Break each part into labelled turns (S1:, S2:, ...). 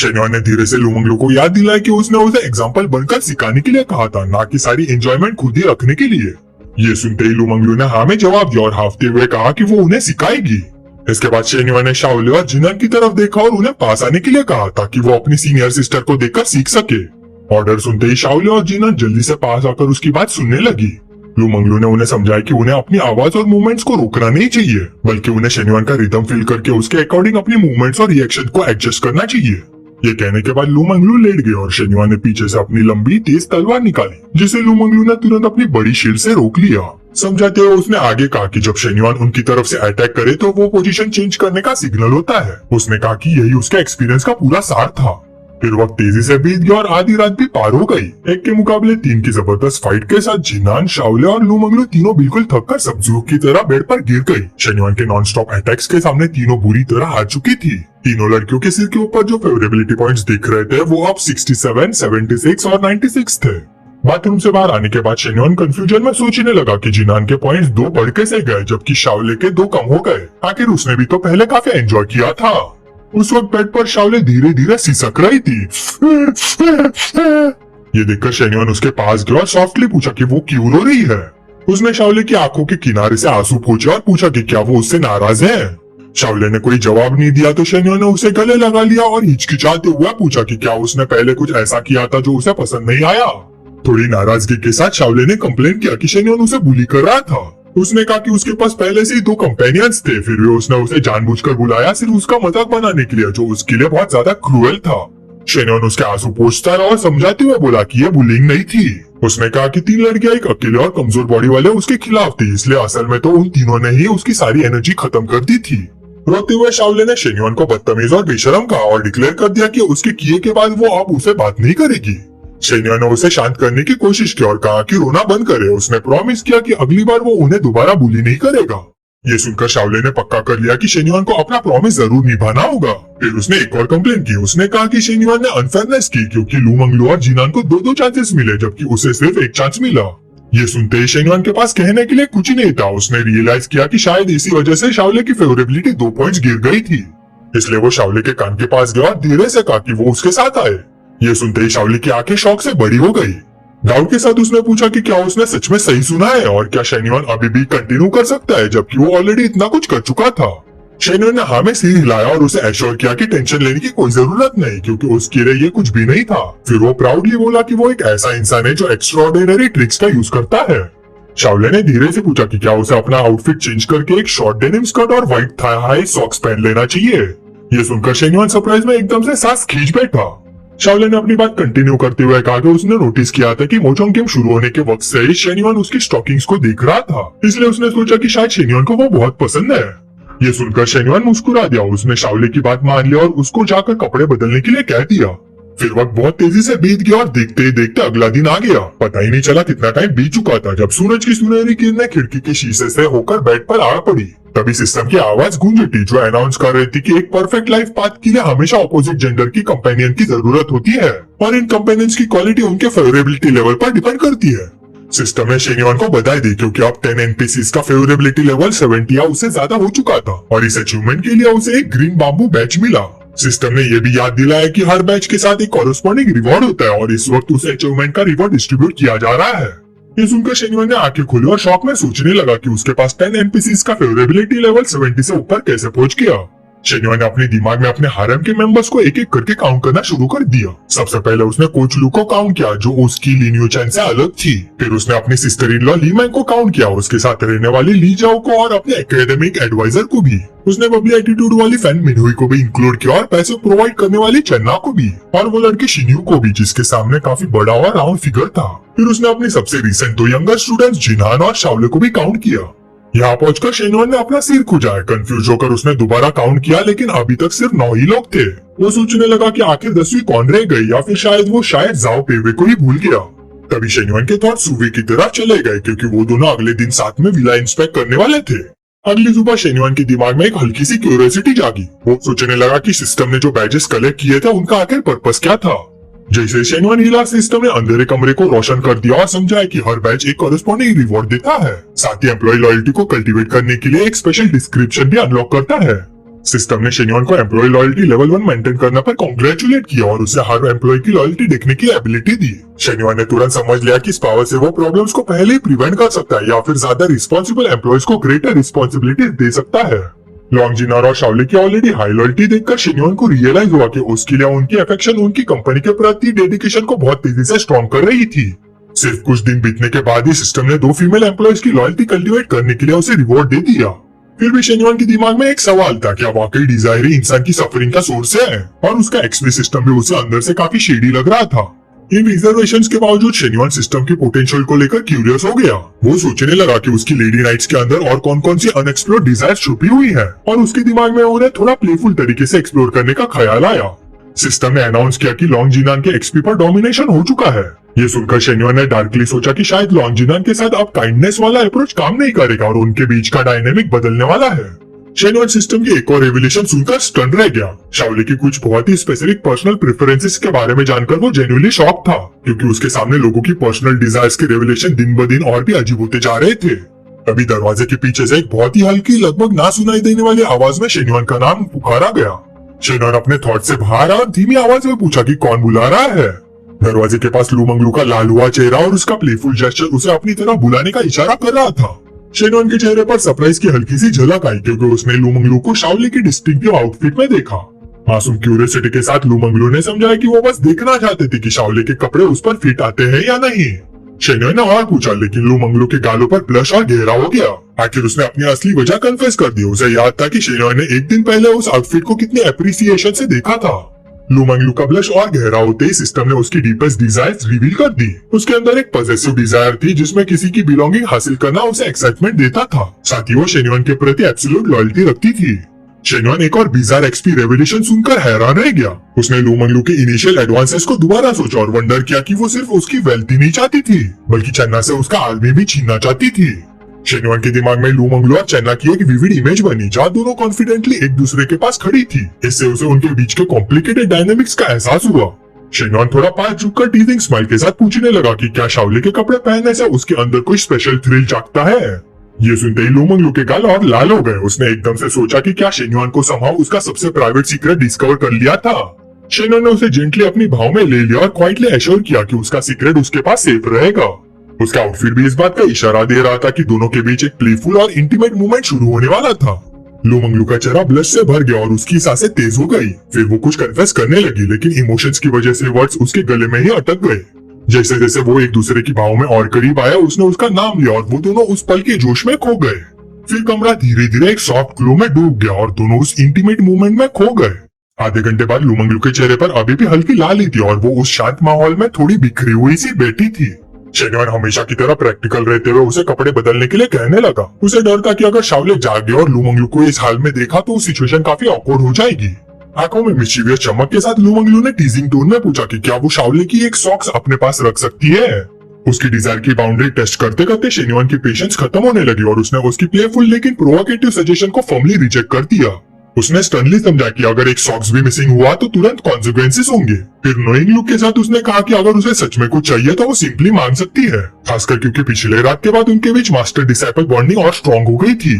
S1: शेन्युआन ने धीरे से लुमंगलू को याद दिलाया कि उसने उसे एग्जाम्पल बनकर सिखाने के लिए कहा था, ना कि सारी एंजॉयमेंट खुद ही रखने के लिए। ये सुनते ही लुमंगलू ने हाँ में जवाब दिया और हाफते हुए कहा कि वो उन्हें सिखाएगी। इसके बाद शेन्युआन ने शाओले और जिनान की तरफ देखा और उन्हें पास आने के लिए कहा ताकि वो अपनी सीनियर सिस्टर को देखकर सीख सके। ऑर्डर सुनते ही शाओले और जिनान जल्दी से पास आकर उसकी बात सुनने लगी। लुमंगलू ने उन्हें समझाया कि उन्हें अपनी आवाज और मूवमेंट्स को रोकना नहीं चाहिए, बल्कि उन्हें शेन्युआन का रिदम फील करके उसके अकॉर्डिंग अपनी मूवमेंट्स और रिएक्शन को एडजस्ट करना चाहिए। ये कहने के बाद लुमंगलू लेट गए और शेन्युआन ने पीछे से अपनी लंबी तेज तलवार निकाली, जिसे लुमंगलू ने तुरंत अपनी बड़ी शील्ड से रोक लिया। समझाते हुए उसने आगे कहा कि जब शेन्युआन उनकी तरफ से अटैक करे तो वो पोजीशन चेंज करने का सिग्नल होता है। उसने कहा कि यही उसके एक्सपीरियंस का पूरा सार था। फिर वक्त तेजी से बीत गया और आधी रात भी पार हो गई। एक के मुकाबले तीन की जबरदस्त फाइट के साथ जिनान, शाओले और लुमंगलू तीनों बिल्कुल थककर सब्जियों की तरह बेड पर गिर गई। शेन्युआन के नॉन स्टॉप अटैक्स के सामने तीनों बुरी तरह हार चुकी थी। तीनों लड़कियों के सिर के ऊपर जो फेवरेबिलिटी पॉइंट्स दिख रहे थे वो अब 67, 76 और 96 थे। बाथरूम से बाहर आने के बाद शेन्युआन कंफ्यूजन में सोचने लगा कि जिनान के पॉइंट्स 2 बढ़ कैसे गए जबकि शाओले के 2 कम हो गए। आखिर उसने भी तो पहले काफी एंजॉय किया था। उस वक्त बेड पर शाओले धीरे धीरे सिसक रही थी। ये देखकर शेन्युआन उसके पास गया और सॉफ्टली पूछा कि वो क्यों रो रही है। उसने शाओले की आंखों के किनारे से आंसू पोंछे और पूछा कि क्या वो उससे नाराज है। शाओले ने कोई जवाब नहीं दिया तो शेन्युआन ने उसे गले लगा लिया और हिचकिचाते हुए पूछा कि क्या उसने पहले कुछ ऐसा किया था जो उसे पसंद नहीं आया। थोड़ी नाराजगी के साथ शाओले ने कंप्लेन किया कि शेन्युआन उसे बुली कर रहा था। उसने कहा कि उसके पास पहले से ही 2 कंपेनियंस थे, फिर भी उसने उसे जानबूझकर बुलाया सिर्फ उसका मजाक बनाने के लिए, जो उसके लिए बहुत ज्यादा क्रूएल था। शेन्युआन उसके आंसू पोंछता रहा और समझाते हुए बोला कि यह बुलिंग नहीं थी। उसने कहा कि 3 लड़कियां एक अकेले और कमजोर बॉडी वाले उसके खिलाफ थी, इसलिए असल में तो उन तीनों ने ही उसकी सारी एनर्जी खत्म कर दी थी। रोते हुए शाओले ने शेन्युआन को बदतमीज और बेशरम कहा और डिक्लेयर कर दिया कि उसके किए के बाद वो अब उसे बात नहीं करेगी। शेन्युआन ने उसे शांत करने की कोशिश की और कहा कि रोना बंद करे। उसने प्रॉमिस किया कि अगली बार वो उन्हें दोबारा बुली नहीं करेगा। ये सुनकर शाओले ने पक्का कर लिया कि शेन्युआन को अपना प्रॉमिस जरूर निभाना होगा। फिर उसने एक और कंप्लेन की। उसने कहा कि शेन्युआन ने अनफेयरनेस की क्योंकि लुमंगलू और जिनान को 2-2 चांसेस मिले जबकि उसे सिर्फ 1 चांस मिला। ये सुनते ही शेन्युआन के पास कहने के लिए कुछ ही नहीं था। उसने रियलाइज किया कि शायद इसी वजह से शाओले की फेवरेबिलिटी 2 पॉइंट्स गिर गई थी। इसलिए वो शाओले के कान के पास गया और धीरे से कहा कि वो उसके साथ आए। ये सुनते ही शाओले की आंखें शौक से बड़ी हो गई। डाउट के साथ उसने पूछा कि क्या उसने सच में सही सुना है और क्या शेन्युआन अभी भी कंटिन्यू कर सकता है जबकि वो ऑलरेडी इतना कुछ कर चुका था। शेन्युआन ने हाँ में सिर हिलाया और उसे एश्योर किया कि टेंशन लेने की कोई जरूरत नहीं क्योंकि उसके लिए ये कुछ भी नहीं था। फिर वो प्राउडली बोला कि वो एक ऐसा इंसान है जो एक्स्ट्राऑर्डिनरी ट्रिक्स का यूज करता है। शाओले ने धीरे से पूछा कि क्या उसे अपना आउटफिट चेंज करके एक शॉर्ट डेनिम स्कर्ट और व्हाइट थाई हाई सॉक्स पहन लेना चाहिए। ये सुनकर शेन्युआन सरप्राइज में एकदम से सांस खींच बैठा। शाओले ने अपनी बात कंटिन्यू करते हुए कहा कि उसने नोटिस किया था कि मोचोंग गेम शुरू होने के वक्त से ही शेन्युआन उसकी स्टॉकिंग्स को देख रहा था, इसलिए उसने सोचा कि शायद शेन्युआन को वो बहुत पसंद है। ये सुनकर शेन्युआन मुस्कुरा दिया। उसने शाओले की बात मान लिया और उसको जाकर कपड़े बदलने के लिए कह दिया। फिर वक्त बहुत तेजी से बीत गया और देखते ही देखते अगला दिन आ गया। पता ही नहीं चला कितना टाइम बीत चुका था जब सूरज की सुनहरी किरणें खिड़की के शीशे से होकर बेड पर आ पड़ी। तभी सिस्टम की आवाज गूंज उठी जो अनाउंस कर रही थी कि एक परफेक्ट लाइफ पाथ के लिए हमेशा ऑपोजिट जेंडर की कंपेनियन की जरूरत होती है और इन कंपेनियंस की क्वालिटी उनके फेवरेबिलिटी लेवल पर डिपेंड करती है। सिस्टम ने शेन्युआन को बधाई दी क्योंकि अब 10 एनपीसीज का फेवरेबिलिटी लेवल 70 या उससे ज्यादा हो चुका था और इस अचीवमेंट के लिए उसे एक ग्रीन बाम्बू बैच मिला। सिस्टम ने यह भी याद दिलाया कि हर बैच के साथ एक कॉरेस्पॉन्डिंग रिवॉर्ड होता है और इस वक्त उस अचीवमेंट का रिवॉर्ड डिस्ट्रीब्यूट किया जा रहा है। ये सुनकर शेन्युआन ने आंखें खोली और शौक में सोचने लगा कि उसके पास 10 एनपीसीज का फेवरेबिलिटी लेवल 70 से ऊपर कैसे पहुंच गया। शेन्युआन ने अपने दिमाग में अपने हारेम के मेंबर्स को एक एक करके काउंट करना शुरू कर दिया। सबसे पहले उसने कोच लू को काउंट किया जो उसकी लिनियो चैन से अलग थी। फिर उसने अपनी सिस्टर इन लॉ ली मैंग को काउंट किया, उसके साथ रहने वाली ली जाओ को और अपने एकेडमिक एडवाइजर को भी। उसने बबली एटीट्यूड वाली फैन मिनहुई को भी इंक्लूड किया और पैसे प्रोवाइड करने वाली चन्ना को भी और वो लड़के शिन्यू को भी जिसके सामने काफी बड़ा और राउंड फिगर था। फिर उसने अपने सबसे रिसेंट 2 यंगर स्टूडेंट्स जिनहान और शाओले को भी काउंट किया। यहाँ पहुंचकर शेन्युआन ने अपना सिर खुजाया। कंफ्यूज होकर उसने दोबारा काउंट किया लेकिन अभी तक सिर्फ 9 ही लोग थे। वो सोचने लगा कि आखिर 10वीं कौन रह गई या फिर शायद वो जाओ पेवे को ही भूल गया। तभी शेन्युआन के थॉट सुवे की तरह चले गए क्योंकि वो दोनों अगले दिन साथ में विला इंस्पेक्ट करने वाले थे। अगली सुबह शेन्युआन के दिमाग में एक हल्की सी क्यूरियोसिटी जागी। वो सोचने लगा कि सिस्टम ने जो बैजेस कलेक्ट किए थे उनका आखिर पर्पस क्या था। जैसे शेन्युआन हिला, सिस्टम ने अंधेरे कमरे को रोशन कर दिया और समझाया कि हर बैच एक कॉरेस्पॉन्डिंग रिवॉर्ड देता है। साथ ही एम्प्लॉय लॉयल्टी को कल्टीवेट करने के लिए एक स्पेशल डिस्क्रिप्शन भी अनलॉक करता है। सिस्टम ने शेन्योन को एम्प्लॉय लॉयल्टी लेवल 1 मेंटेन करने पर कॉन्ग्रेचुलेट किया और उसे हर एम्प्लॉय की लॉयल्टी देखने की एबिलिटी दी। शेन्योन ने तुरंत समझ लिया कि इस पावर से वो प्रॉब्लम्स को पहले ही प्रिवेंट कर सकता है या फिर ज्यादा रिस्पॉन्सिबल एम्प्लॉयज को ग्रेटर रिस्पॉन्सिबिलिटी दे सकता है। लॉन्गजिनर और शाओली की ऑलरेडी हाई लॉयल्टी देखकर शेन्योन को रियलाइज हुआ कि उसके लिए उनकी अफेक्शन उनकी कंपनी के प्रति डेडिकेशन को बहुत तेजी से स्ट्रॉन्ग कर रही थी। सिर्फ कुछ दिन बीतने के बाद ही सिस्टम ने 2 फीमेल एम्प्लॉयज की लॉयल्टी कल्टीवेट करने के लिए उसे रिवॉर्ड दे दिया। फिर भी शेन्योन के दिमाग में एक सवाल था, क्या वाकई डिजायर ही इंसान की सफरिंग का सोर्स है? और उसका एक्सपी सिस्टम भी उसे अंदर से काफी शेडी लग रहा था। इन रिजर्वेशंस के बावजूद शेन्योन सिस्टम की पोटेंशियल को लेकर क्यूरियस हो गया। वो सोचने लगा कि उसकी लेडी नाइट्स के अंदर और कौन कौन सी अनएक्सप्लोर्ड डिजायर छुपी हुई है और उसके दिमाग में उन्हें थोड़ा प्लेफुल तरीके से एक्सप्लोर करने का ख्याल आया। सिस्टम ने अनाउंस किया कि लॉन्गजिनन के एक्सपी पर डोमिनेशन हो चुका है। ये सुनकर शेन्योन ने डार्कली सोचा कि शायद लॉन्गजिनन के साथ अब काइंडनेस वाला अप्रोच काम नहीं करेगा और उनके बीच का डायनेमिक बदलने वाला है। शेन्योन सिस्टम की एक और रेवलेशन सुनकर स्टन रह गया। शाओली की कुछ बहुत ही स्पेसिफिक पर्सनल प्रेफरेंसेस के बारे में जानकर वो जेन्युइनली शॉक था, क्योंकि उसके सामने लोगों की पर्सनल डिजायर्स के रेवलेशन दिन ब दिन और भी अजीब होते जा रहे थे। तभी दरवाजे के पीछे से एक बहुत ही हल्की, लगभग ना सुनाई देने वाली आवाज में शेन्योन का नाम पुकारा गया। शेन्योन अपने थॉट से बाहर आया और धीमी आवाज में पूछा कि कौन बुला रहा है। दरवाजे के पास लू मंगलू का लाल हुआ चेहरा और उसका प्लेफुल जेस्चर उसे अपनी तरफ बुलाने का इशारा कर रहा था। शेन्योन के चेहरे पर सरप्राइज की हल्की सी झलक आई, क्योंकि उसने लू मंगलू को शाओली की डिस्टिंक्टिव आउटफिट में देखा। मासूम क्यूरियोसिटी के साथ लू मंगलू ने समझाया कि वो बस देखना चाहते थे कि शाओली के कपड़े उस पर फिट आते हैं या नहीं। शेन्योन ने और पूछा, लेकिन लू मंगलू के गालों पर ब्लश और गहरा हो गया। आखिर उसने अपनी असली वजह कन्फेस कर दी। उसे याद था कि शेन्योन ने एक दिन पहले उस आउटफिट को कितने अप्रिसिएशन से देखा था। लू मंगलू का ब्लश और गहरा होते ही सिस्टम ने उसकी डीपेस्ट डिजायर्स रिवील कर दी। उसके अंदर एक पॉजेसिव डिजायर थी जिसमें किसी की बिलोंगिंग हासिल करना उसे एक्साइटमेंट देता था। साथ ही वो शेन्योन के प्रति एब्सोल्यूट लॉयल्टी रखती थी। शेन्योन एक और बिजार एक्सपी रेवलेशन सुनकर हैरान रह गया। उसने लू मंगलू के इनिशियल एडवांसेस को दोबारा सोचा और वंडर किया कि वो सिर्फ उसकी वेल्थ ही नहीं चाहती थी, बल्कि चन्ना से उसका आदमी भी छीनना चाहती थी। शेन्योन के दिमाग में लू मंगलू और चन्ना की एक विविड इमेज बनी, जहाँ दोनों कॉन्फिडेंटली एक दूसरे के पास खड़ी थी। इससे उसे उनके बीच के कॉम्प्लिकेटेड डायनेमिक्स का एहसास हुआ। शेन्योन थोड़ा पास झुककर टीजिंग स्माइल के साथ पूछने लगा कि क्या शाओली के कपड़े पहनने से उसके अंदर कोई स्पेशल थ्रिल जागता है। ये सुनते ही लू मंगलू के गाल और लाल हो गए। उसने एकदम से सोचा कि क्या शेन्योन को समहाउ उसका सबसे प्राइवेट सीक्रेट डिस्कवर कर लिया था। शेन्योन ने उसे जेंटली अपनी भाव में ले लिया और क्वाइटली एश्योर किया कि उसका सीक्रेट उसके पास सेफ रहेगा। उसका आउटफिट भी इस बात का इशारा दे रहा था कि दोनों के बीच एक प्लेफुल और इंटीमेट मूवमेंट शुरू होने वाला था। लू मंगलू का चेहरा ब्लश से भर गया और उसकी सांसें तेज हो गई। फिर वो कुछ कन्फेस करने लगी, लेकिन इमोशंस की वजह से वर्ड्स उसके गले में ही अटक गए। जैसे जैसे वो एक दूसरे की भाव में और करीब आया, उसने उसका नाम लिया और वो दोनों उस पल के जोश में खो गए। फिर कमरा धीरे धीरे एक सॉफ्ट ग्लो में डूब गया और दोनों उस इंटीमेट मूवमेंट में खो गए। आधे घंटे बाद लू मंगलू के चेहरे पर अभी भी हल्की लाली थी और वो उस शांत माहौल में थोड़ी बिखरी हुई सी बैठी थी। शेन्योन हमेशा की तरह प्रैक्टिकल रहते हुए उसे कपड़े बदलने के लिए कहने लगा। उसे डर था कि अगर शाओली जागे और लू मंगलू को इस हाल में देखा तो सिचुएशन काफी ऑकवर्ड हो जाएगी। आंखों में मिस्चीवियस चमक के साथ लू मंगलू ने टीजिंग टोन में पूछा कि क्या वो शाओली की एक सॉक्स अपने पास रख सकती है। उसकी डिजायर की बाउंड्री टेस्ट करते करते शेन्योन की पेशेंस खत्म होने लगी और उसने उसकी प्लेफुल लेकिन प्रोवोकेटिव सजेशन को फर्मली रिजेक्ट कर दिया। उसने स्टर्नली समझा कि अगर एक सॉक्स भी मिसिंग हुआ तो तुरंत कॉन्सिक्वेंसेस होंगे। फिर नोइंग लुक के साथ उसने कहा कि अगर उसे सच में कुछ चाहिए तो वो सिंपली मांग सकती है, खासकर क्योंकि पिछले रात के बाद उनके बीच मास्टर डिसाइपल बॉन्डिंग और स्ट्रॉन्ग हो गई थी।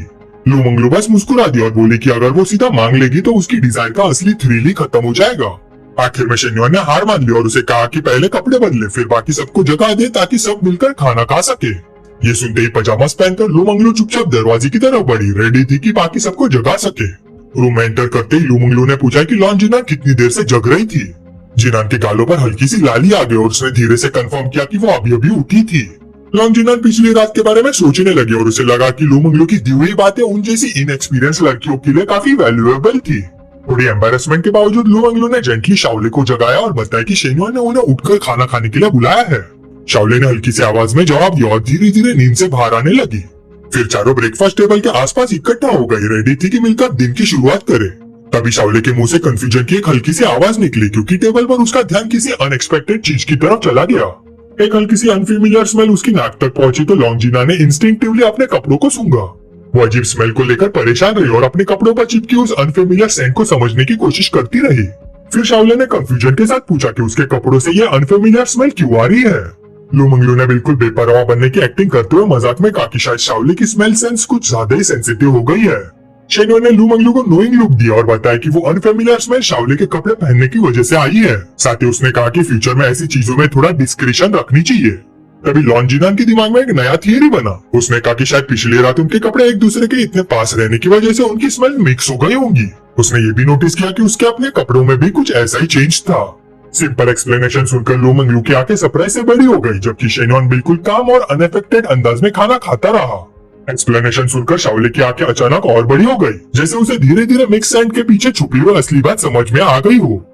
S1: लू मंगलू बस मुस्कुरा दी और बोली कि अगर वो सीधा मांग लेगी तो उसकी डिजायर का असली थ्रिल ही खत्म हो जाएगा। आखिर में शेन्योन ने हार मान ली और उसे कहा कि पहले कपड़े बदले, फिर बाकी सबको जगा दे ताकि सब मिलकर खाना खा सके। ये सुनते ही पजामास पहनकर लू मंगलू चुपचाप दरवाजे की तरफ बढ़ी, रेडी थी कि बाकी सबको जगा सके। रूम में एंटर करते ही लू मंगलू ने पूछा कि लॉन्गजिनन कितनी देर से जग रही थी। जिनान के गालों पर हल्की सी लाली आ गई और उसने धीरे से कंफर्म किया कि वो अभी अभी उठी थी। लॉन्गजिनन पिछली रात के बारे में सोचने लगी और उसे लगा कि लू मंगलू की दी हुई बातें उन जैसी इनएक्सपीरियंस लड़कियों के लिए काफी वैल्यूएबल थी। थोड़ी एम्बेरसमेंट के बावजूद लू मंगलू ने जेंटली शाओली को जगाया और बताया कि शेन्योन ने उन्हें उठकर खाना खाने के लिए बुलाया है। शाओली ने हल्की सी आवाज में जवाब दिया और धीरे धीरे नींद से बाहर आने लगी। फिर चारों ब्रेकफास्ट टेबल के आसपास इकट्ठा हो गई, रेडी थी कि मिलकर दिन की शुरुआत करे। तभी शाओली के मुंह से कंफ्यूजन की एक हल्की सी आवाज निकली, क्योंकि टेबल पर उसका ध्यान किसी अनएक्सपेक्टेड चीज की तरफ चला गया। एक हल्की सी अनफेमिलियर स्मेल उसकी नाक तक पहुंची तो लॉन्गजिनन ने इंस्टिंक्टिवली अपने कपड़ों को सूंघा। वो अजीब स्मेल को लेकर परेशान रही और अपने कपड़ों पर चिपकी उस अनफेमिलियर सेंट को समझने की कोशिश करती रही। फिर शाओली ने कंफ्यूजन के साथ पूछा कि उसके कपड़ों से ये अनफेमिलियर स्मेल क्यों आ रही है। लू मंगलू ने बिल्कुल बेपरवाह बनने की एक्टिंग करते हुए मजाक में कहा कि शायद शाओली की स्मेल सेंस कुछ ज्यादा ही सेंसिटिव हो गई है। शेन्यो ने लू मंगलू को नोइंग लुक दिया और बताया कि वो अनफेमिलियर स्मेल शाओले के कपड़े पहनने की वजह से आई है। साथ ही उसने कहा कि फ्यूचर में ऐसी चीजों में थोड़ा डिस्क्रिशन रखनी चाहिए। तभी लॉन्जिनान के दिमाग में एक नया थियरी बना। उसने कहा कि शायद पिछली रात उनके कपड़े एक दूसरे के इतने पास रहने की वजह से उनकी स्मेल मिक्स हो गई होंगी। उसने ये भी नोटिस किया कि उसके अपने कपड़ों में भी कुछ ऐसा ही चेंज था। सिंपल एक्सप्लेनेशन सुनकर लू मंगलू की आंखें सरप्राइज से बड़ी हो गई, जबकि शेनॉन बिल्कुल काम और अनअफेक्टेड अंदाज में खाना खाता रहा। एक्सप्लेनेशन सुनकर शाओले की आंखें अचानक और बड़ी हो गई, जैसे उसे धीरे धीरे मिक्स सैंड के पीछे छुपी हुई असली बात समझ में आ गई हो।